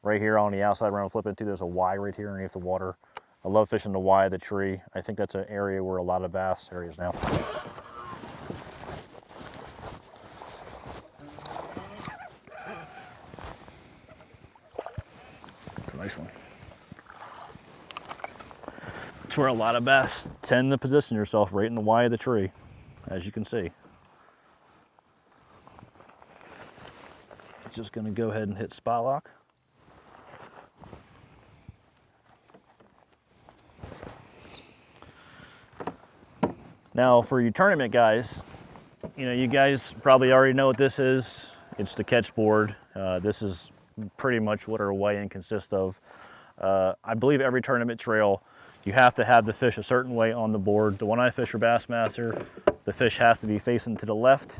right here on the outside where I'm flipping to, there's a Y right here underneath the water. I love fishing the Y of the tree. I think that's an area where a lot of bass areas now. It's a nice one. It's where a lot of bass tend to position yourself, right in the Y of the tree, as you can see. Just gonna go ahead and hit spot lock. Now for you tournament guys, you know, you guys probably already know what this is. It's the catch board. This is pretty much what our weigh-in consists of. I believe every tournament trail, you have to have the fish a certain way on the board. The one I fish for Bassmaster, the fish has to be facing to the left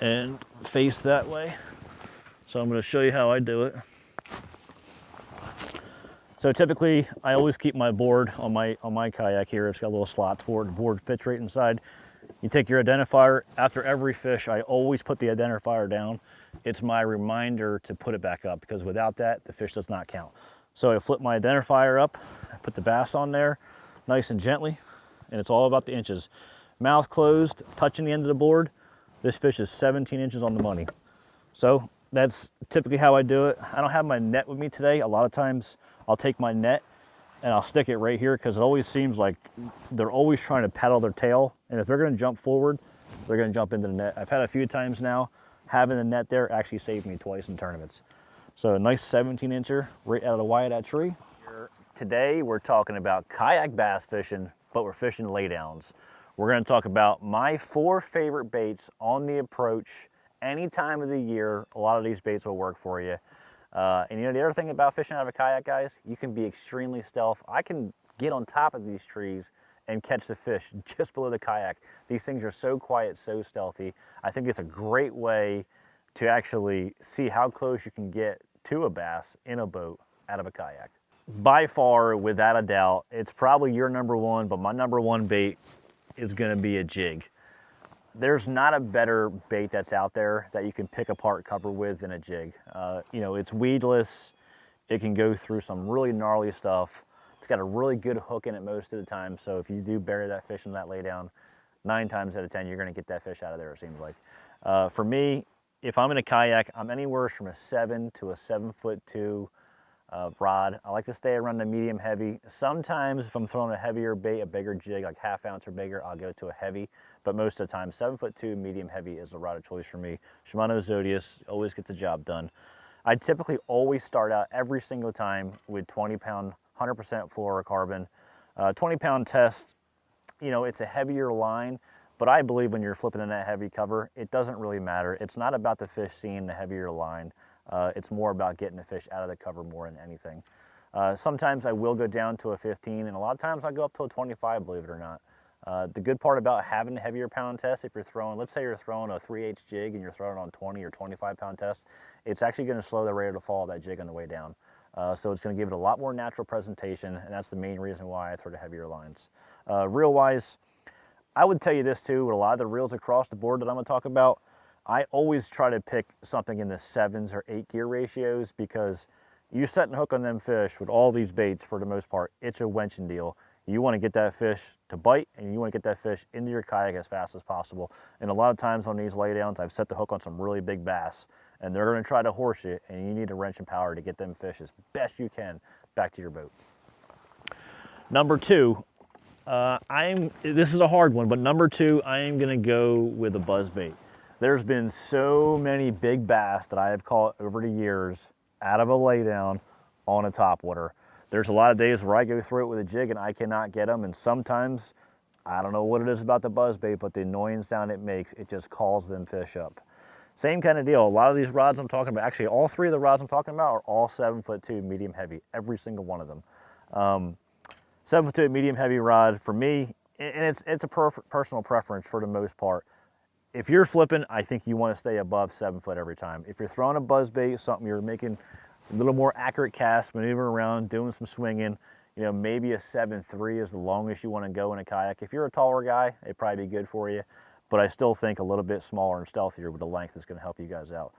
and face that way. So I'm going to show you how I do it. So typically, I always keep my board on my kayak here. It's got little slots for it. The board fits right inside. You take your identifier. After every fish, I always put the identifier down. It's my reminder to put it back up, because without that, the fish does not count. So I flip my identifier up, I put the bass on there, nice and gently, and it's all about the inches. Mouth closed, touching the end of the board. This fish is 17 inches on the money. So that's typically how I do it. I don't have my net with me today. A lot of times I'll take my net and I'll stick it right here, because it always seems like they're always trying to paddle their tail. And if they're gonna jump forward, they're gonna jump into the net. I've had a few times now, having the net there actually saved me twice in tournaments. So a nice 17 incher right out of the Y of that tree. Today we're talking about kayak bass fishing, but we're fishing laydowns. We're gonna talk about my 4 favorite baits on the approach. Any time of the year, a lot of these baits will work for you. And you know, the other thing about fishing out of a kayak, guys, you can be extremely stealth. I can get on top of these trees and catch the fish just below the kayak. These things are so quiet, so stealthy. I think it's a great way to actually see how close you can get to a bass in a boat out of a kayak. By far, without a doubt, it's probably your number one, but my number one bait is gonna be a jig. There's not a better bait that's out there that you can pick apart cover with than a jig. You know, it's weedless. It can go through some really gnarly stuff. It's got a really good hook in it most of the time. So if you do bury that fish in that laydown, 9 times out of 10, you're gonna get that fish out of there, it seems like. For me, if I'm in a kayak, I'm anywhere from a 7 to a 7'2" rod. I like to stay around the medium heavy. Sometimes if I'm throwing a heavier bait, a bigger jig, like 1/2 ounce or bigger, I'll go to a heavy. But most of the time, 7'2" medium heavy is the rod of choice for me. Shimano Zodius always gets the job done. I typically always start out every single time with 20-pound, 100% fluorocarbon. 20-pound test, you know, it's a heavier line, but I believe when you're flipping in that heavy cover, it doesn't really matter. It's not about the fish seeing the heavier line. It's more about getting the fish out of the cover more than anything. Sometimes I will go down to a 15, and a lot of times I go up to a 25, believe it or not. The good part about having a heavier pound test, if you're throwing, let's say you're throwing a 3/8 jig and you're throwing on 20 or 25-pound test, it's actually going to slow the rate of fall of that jig on the way down. So it's going to give it a lot more natural presentation, and that's the main reason why I throw the heavier lines. Reel-wise, I would tell you this too, with a lot of the reels across the board that I'm going to talk about, I always try to pick something in the 7s or 8 gear ratios, because you set and hook on them fish with all these baits, for the most part, it's a wenching deal. You want to get that fish to bite, and you want to get that fish into your kayak as fast as possible. And a lot of times on these laydowns, I've set the hook on some really big bass, and they're going to try to horse you, and you need a wrench and power to get them fish as best you can back to your boat. Number 2, this is a hard one, but number 2, I am going to go with a buzz bait. There's been so many big bass that I have caught over the years out of a laydown on a topwater. There's a lot of days where I go through it with a jig and I cannot get them, and sometimes, I don't know what it is about the buzz bait, but the annoying sound it makes, it just calls them fish up. Same kind of deal. A lot of these rods I'm talking about, actually all 3 of the rods I'm talking about are all 7'2" medium heavy, every single one of them. 7'2" medium heavy rod for me, and it's a personal preference for the most part. If you're flipping, I think you want to stay above 7 foot every time. If you're throwing a buzz bait, something you're making a little more accurate cast, maneuvering around, doing some swinging, you know, maybe a 7'3" is the longest you want to go in a kayak. If you're a taller guy, it'd probably be good for you, but I still think a little bit smaller and stealthier with the length is going to help you guys out.